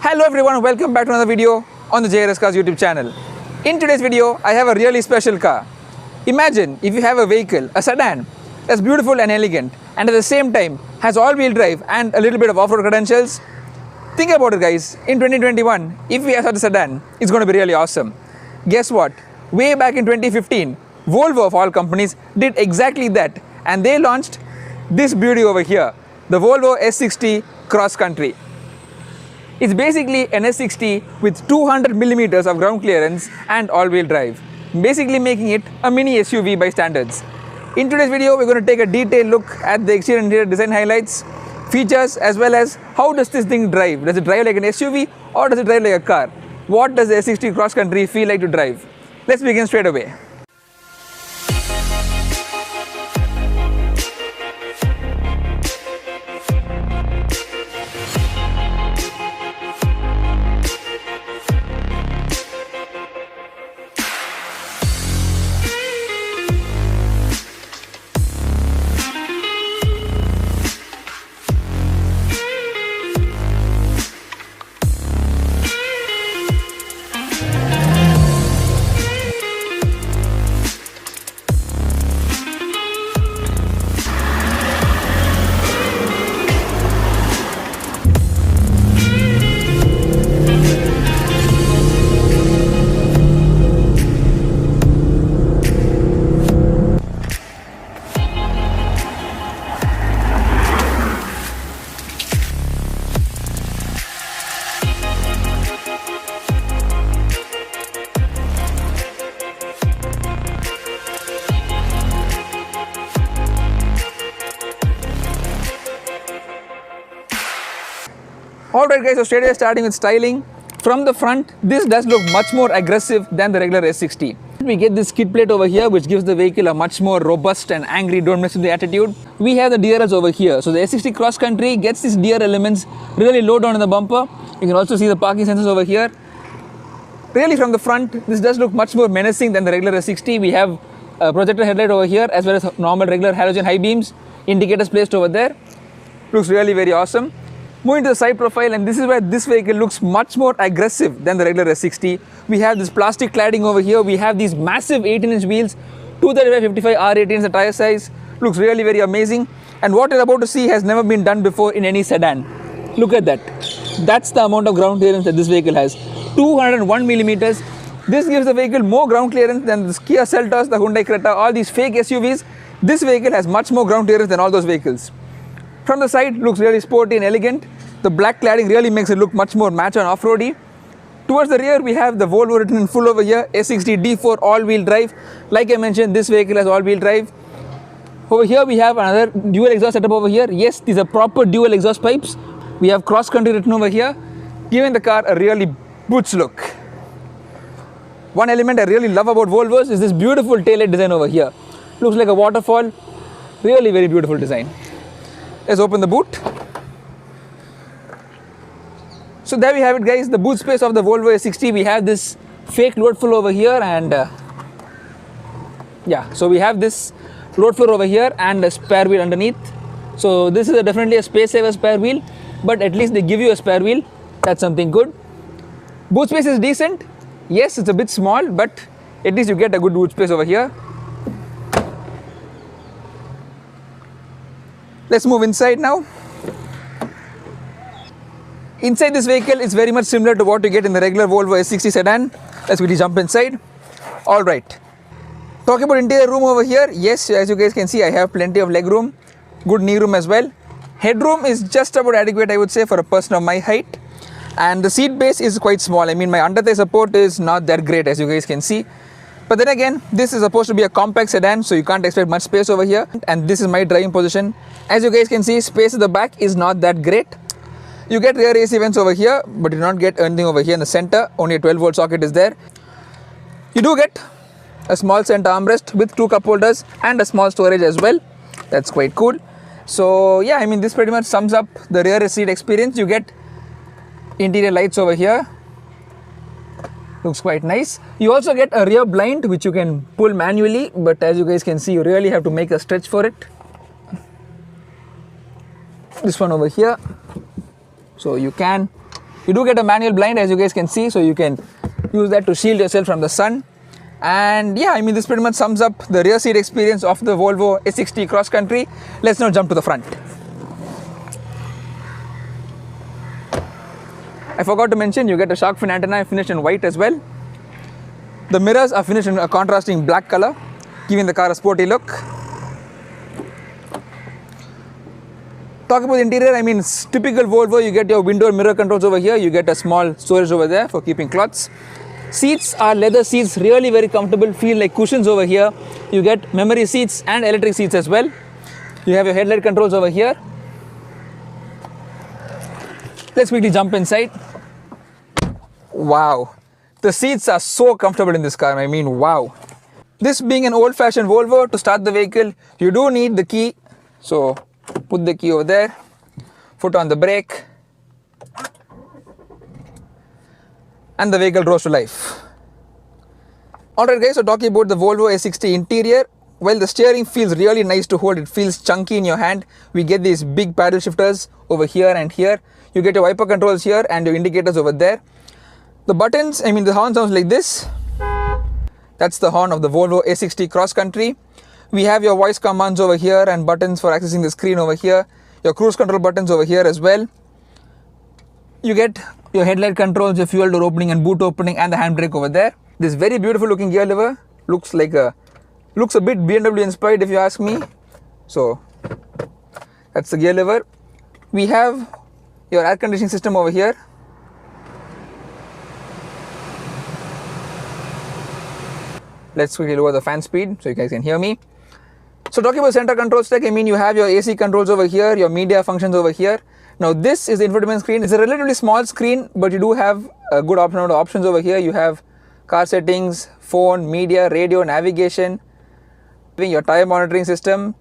Hello everyone, welcome back to another video on the JRS Cars YouTube channel. In today's video, I have a really special car. Imagine if you have a vehicle, a sedan, that's beautiful and elegant and at the same time has all-wheel drive and a little bit of off-road credentials. Think about it guys, in 2021, if we have such a sedan, it's going to be really awesome. Guess what? Way back in 2015, Volvo of all companies did exactly that and they launched this beauty over here, the Volvo S60 Cross Country. It's basically an S60 with 200mm of ground clearance and all-wheel drive, basically making it a mini SUV by standards. In today's video, we're going to take a detailed look at the exterior and interior design highlights, features, as well as how does this thing drive. Does it drive like an SUV or does it drive like a car? What does the S60 Cross Country feel like to drive? Let's begin straight away. Alright guys, so straight away starting with styling. From the front, this does look much more aggressive than the regular S60. We get this skid plate over here which gives the vehicle a much more robust and angry don't mess with the attitude. We have the DRS over here. So the S60 Cross Country gets these DR elements really low down in the bumper. You can also see the parking sensors over here. Really from the front, this does look much more menacing than the regular S60. We have a projector headlight over here as well as normal regular halogen high beams. Indicators placed over there. Looks really very awesome. Moving to the side profile, and this is where this vehicle looks much more aggressive than the regular S60. We have this plastic cladding over here. We have these massive 18-inch wheels, 235/55 R18 is the tire size. Looks really very amazing. And what you're about to see has never been done before in any sedan. Look at that. That's the amount of ground clearance that this vehicle has. 201mm. This gives the vehicle more ground clearance than the Kia Seltos, the Hyundai Creta, all these fake SUVs. This vehicle has much more ground clearance than all those vehicles. From the side, looks really sporty and elegant. The black cladding really makes it look much more macho and off-roady. Towards the rear, we have the Volvo written in full over here, S60 D4 all-wheel drive. Like I mentioned, this vehicle has all-wheel drive. Over here, we have another dual exhaust setup over here. Yes, these are proper dual exhaust pipes. We have Cross Country written over here, giving the car a really butch look. One element I really love about Volvos is this beautiful taillight design over here. Looks like a waterfall. Really very beautiful design. Let's open the boot. So there we have it guys, the boot space of the Volvo S60. We have this fake load floor over here and so we have this load floor over here and a spare wheel underneath. So this is definitely a space saver spare wheel, but at least they give you a spare wheel. That's something good. Boot space is decent. Yes, it's a bit small, but at least you get a good boot space over here. Let's move inside now. Inside this vehicle is very much similar to what you get in the regular Volvo S60 sedan. Let's quickly jump inside. Alright. Talking about interior room over here. Yes, as you guys can see, I have plenty of leg room. Good knee room as well. Headroom is just about adequate, I would say, for a person of my height. And the seat base is quite small. I mean, my under thigh support is not that great, as you guys can see. But then again, this is supposed to be a compact sedan, so you can't expect much space over here. And this is my driving position. As you guys can see, space at the back is not that great. You get rear AC vents over here, but you do not get anything over here in the center. Only a 12-volt socket is there. You do get a small center armrest with 2 cup holders and a small storage as well. That's quite cool. So yeah, I mean, this pretty much sums up the rear seat experience. You get interior lights over here. Looks quite nice. You also get a rear blind which you can pull manually, but as you guys can see, you really have to make a stretch for it. This one over here. So you can You do get a manual blind, as you guys can see, so you can use that to shield yourself from the sun. And yeah, I mean, this pretty much sums up the rear seat experience of the Volvo S60 Cross Country. Let's now jump to the front. I forgot to mention, you get a shark fin antenna finished in white as well. The mirrors are finished in a contrasting black color, giving the car a sporty look. Talk about the interior, I mean, it's typical Volvo. You get your window mirror controls over here. You get a small storage over there for keeping clothes. Seats are leather seats, really very comfortable, feel like cushions over here. You get memory seats and electric seats as well. You have your headlight controls over here. Let's quickly jump inside. Wow, the seats are so comfortable in this car, I mean, wow. This being an old-fashioned Volvo, to start the vehicle, you do need the key. So put the key over there, foot on the brake, and the vehicle rose to life. Alright guys, so talking about the Volvo S60 interior, well, the steering feels really nice to hold. It feels chunky in your hand. We get these big paddle shifters over here and here. You get your wiper controls here and your indicators over there. The buttons, I mean, the horn sounds like this. That's the horn of the Volvo S60 Cross Country. We have your voice commands over here and buttons for accessing the screen over here. Your cruise control buttons over here as well. You get your headlight controls, your fuel door opening and boot opening, and the handbrake over there. This very beautiful looking gear lever looks a bit BMW inspired if you ask me. So that's the gear lever. We have your air conditioning system over here. Let's quickly lower the fan speed so you guys can hear me. So talking about center control stack, I mean, you have your AC controls over here, your media functions over here. Now this is the infotainment screen. It's a relatively small screen, but you do have a good amount of options over here. You have car settings, phone, media, radio, navigation, your tire monitoring system,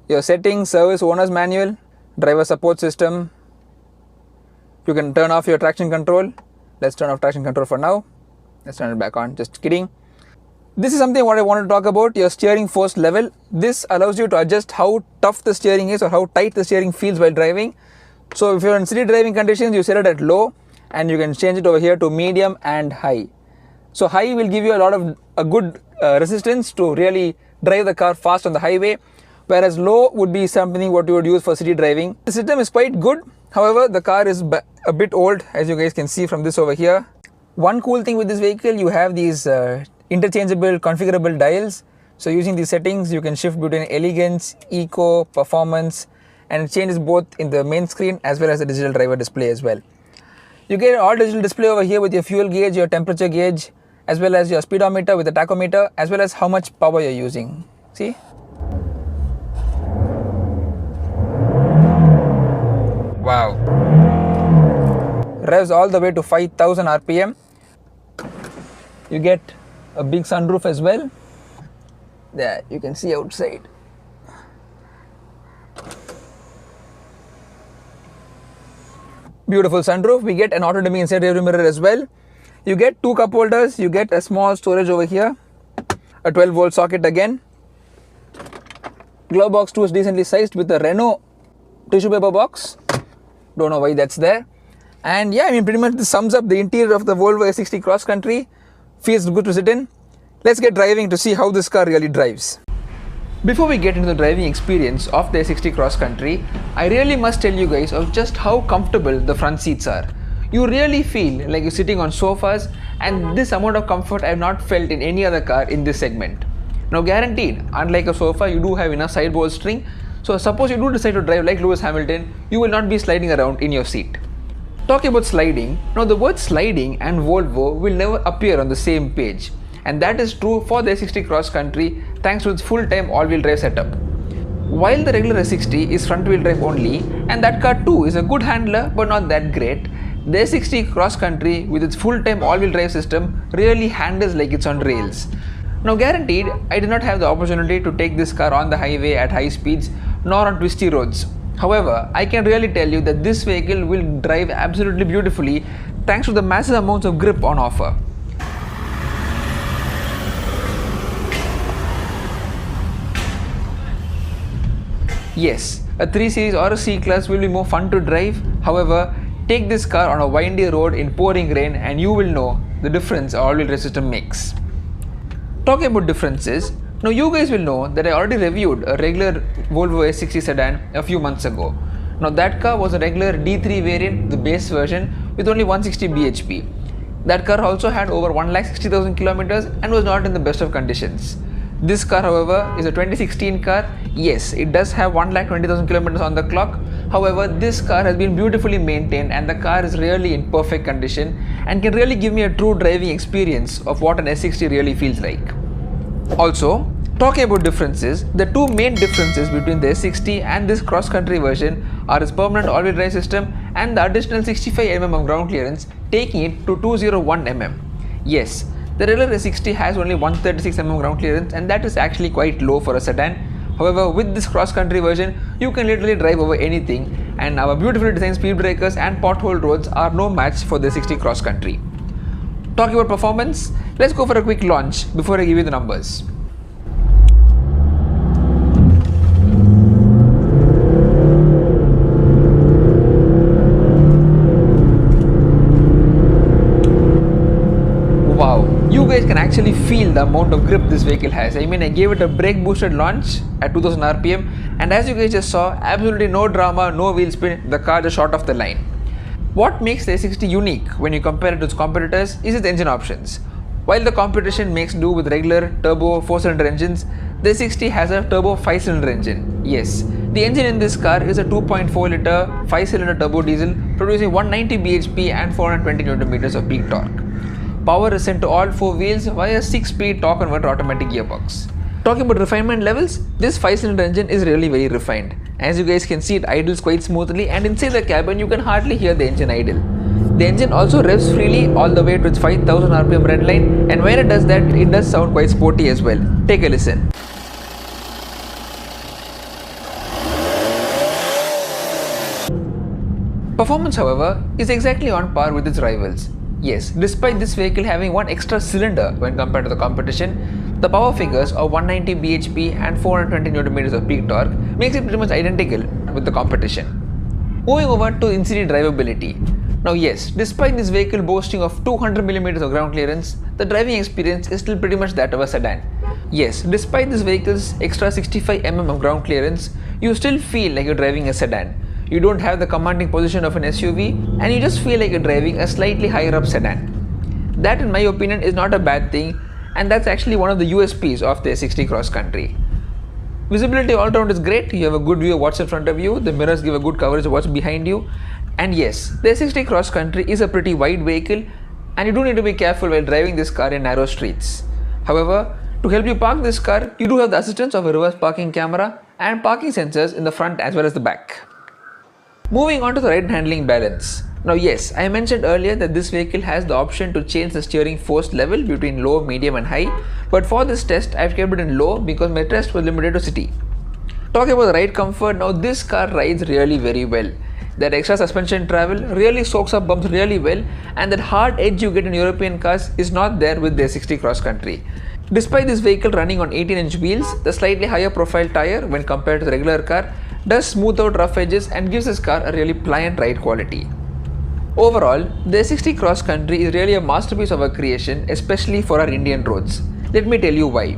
your settings, service owner's manual, driver support system. You can turn off your traction control. Let's turn off traction control for now. Let's turn it back on, just kidding. This is something what I want to talk about, your steering force level. This allows you to adjust how tough the steering is or how tight the steering feels while driving. So if you're in city driving conditions, you set it at low and you can change it over here to medium and high. So high will give you a good resistance to really drive the car fast on the highway, whereas low would be something what you would use for city driving. The system is quite good. However, the car is a bit old, as you guys can see from this over here. One cool thing with this vehicle, you have these interchangeable configurable dials. So using these settings, you can shift between elegance, eco, performance, and it changes both in the main screen as well as the digital driver display as well. You get an all digital display over here with your fuel gauge, your temperature gauge, as well as your speedometer with the tachometer, as well as how much power you're using. See? Wow. Revs all the way to 5000 RPM. You get a big sunroof as well. There, you can see outside. Beautiful sunroof. We get an auto dimming inside rear mirror as well. You get two cup holders. You get a small storage over here. A 12-volt socket again. Glove box too is decently sized with a Renault tissue paper box. Don't know why that's there. And yeah, I mean, pretty much this sums up the interior of the Volvo S60 Cross Country. Feels good to sit in. Let's get driving to see how this car really drives. Before we get into the driving experience of the S60 Cross Country, I really must tell you guys of just how comfortable the front seats are. You really feel like you're sitting on sofas, and this amount of comfort I have not felt in any other car in this segment. Now guaranteed, unlike a sofa, you do have enough side bolstering. So suppose you do decide to drive like Lewis Hamilton, you will not be sliding around in your seat. Talking about sliding, now the word sliding and Volvo will never appear on the same page. And that is true for the S60 Cross Country thanks to its full-time all-wheel drive setup. While the regular S60 is front-wheel drive only, and that car too is a good handler but not that great, the S60 Cross Country with its full-time all-wheel drive system really handles like it's on rails. Now guaranteed, I did not have the opportunity to take this car on the highway at high speeds nor on twisty roads. However, I can really tell you that this vehicle will drive absolutely beautifully thanks to the massive amounts of grip on offer. Yes, a 3 Series or a C-Class will be more fun to drive. However, Take this car on a windy road in pouring rain and you will know the difference our all-wheel drive system makes. Talking about differences, now you guys will know that I already reviewed a regular Volvo S60 sedan a few months ago. Now that car was a regular D3 variant, the base version with only 160 bhp. That car also had over 1,60,000 kilometers and was not in the best of conditions. This car, however, is a 2016 car. Yes, it does have 1,20,000 kilometers on the clock. However, this car has been beautifully maintained and the car is really in perfect condition and can really give me a true driving experience of what an S60 really feels like. Also, talking about differences, the two main differences between the S60 and this cross-country version are its permanent all-wheel drive system and the additional 65mm of ground clearance, taking it to 201mm. Yes, the regular S60 has only 136mm ground clearance and that is actually quite low for a sedan. However, with this cross-country version, you can literally drive over anything and our beautifully designed speed breakers and pothole roads are no match for the S60 cross-country. Talking about performance, let's go for a quick launch before I give you the numbers. You guys can actually feel the amount of grip this vehicle has. I mean, I gave it a brake boosted launch at 2000 rpm and as you guys just saw, absolutely no drama, no wheel spin, the car just shot off the line. What makes the S60 unique when you compare it to its competitors is its engine options. While the competition makes do with regular turbo 4-cylinder engines, the S60 has a turbo 5-cylinder engine. Yes, the engine in this car is a 2.4 liter 5-cylinder turbo diesel producing 190 bhp and 420 Nm of peak torque. Power is sent to all 4 wheels via 6-speed torque converter automatic gearbox. Talking about refinement levels, this 5-cylinder engine is really very refined. As you guys can see, it idles quite smoothly and inside the cabin you can hardly hear the engine idle. The engine also revs freely all the way to its 5000 rpm red line and when it does that, it does sound quite sporty as well. Take a listen. Performance, however, is exactly on par with its rivals. Yes, despite this vehicle having one extra cylinder when compared to the competition, the power figures of 190 bhp and 420 Nm of peak torque makes it pretty much identical with the competition. Moving over to in-city drivability. Now yes, despite this vehicle boasting of 200mm of ground clearance, the driving experience is still pretty much that of a sedan. Yes, despite this vehicle's extra 65mm of ground clearance, you still feel like you're driving a sedan. You don't have the commanding position of an SUV and you just feel like you're driving a slightly higher up sedan. That in my opinion is not a bad thing and that's actually one of the USPs of the S60 cross country. Visibility all around is great, you have a good view of what's in front of you, the mirrors give a good coverage of what's behind you, and yes, the S60 cross country is a pretty wide vehicle and you do need to be careful while driving this car in narrow streets. However, to help you park this car, you do have the assistance of a reverse parking camera and parking sensors in the front as well as the back. Moving on to the ride handling balance. Now yes, I mentioned earlier that this vehicle has the option to change the steering force level between low, medium and high, but for this test I've kept it in low because my test was limited to city. Talking about the ride comfort, now this car rides really very well. That extra suspension travel really soaks up bumps really well and that hard edge you get in European cars is not there with the S60 cross country. Despite this vehicle running on 18-inch wheels, the slightly higher profile tire when compared to the regular car does smooth out rough edges and gives this car a really pliant ride quality. Overall, the S60 cross country is really a masterpiece of a creation, especially for our Indian roads. Let me tell you why.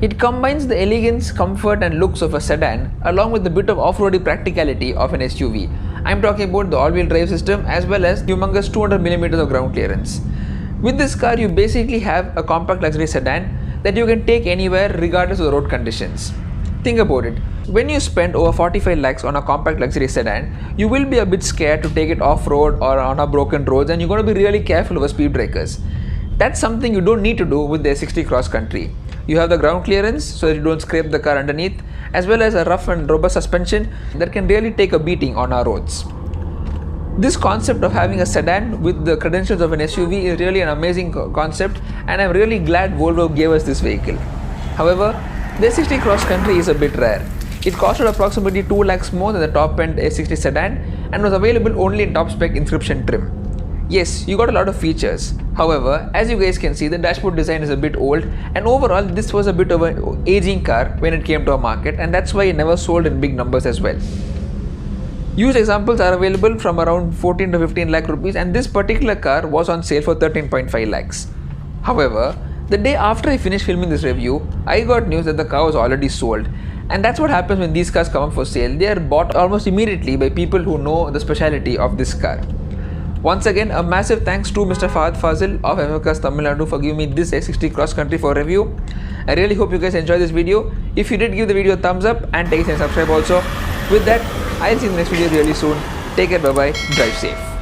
It combines the elegance, comfort and looks of a sedan along with a bit of off-roady practicality of an SUV. I'm talking about the all-wheel drive system as well as humongous 200mm of ground clearance. With this car, you basically have a compact luxury sedan that you can take anywhere regardless of the road conditions. Think about it. When you spend over 45 lakhs on a compact luxury sedan, you will be a bit scared to take it off-road or on a broken roads and you're going to be really careful over speed breakers. That's something you don't need to do with the S60 cross country. You have the ground clearance so that you don't scrape the car underneath, as well as a rough and robust suspension that can really take a beating on our roads. This concept of having a sedan with the credentials of an SUV is really an amazing concept and I'm really glad Volvo gave us this vehicle. However, the S60 cross country is a bit rare. It costed approximately 2 lakhs more than the top end S60 sedan and was available only in top spec Inscription trim. Yes, you got a lot of features. However, as you guys can see, the dashboard design is a bit old and overall this was a bit of an aging car when it came to our market and that's why it never sold in big numbers as well. Used examples are available from around 14 to 15 lakh rupees, and this particular car was on sale for 13.5 lakhs. However, the day after I finished filming this review, I got news that the car was already sold. And that's what happens when these cars come up for sale. They are bought almost immediately by people who know the speciality of this car. Once again, a massive thanks to Mr. Fahad Fazil of FFCars Tamil Nadu for giving me this S60 cross country for review. I really hope you guys enjoyed this video. If you did, give the video a thumbs up and take a subscribe also. With that, I'll see you in the next video really soon. Take care, bye bye, drive safe.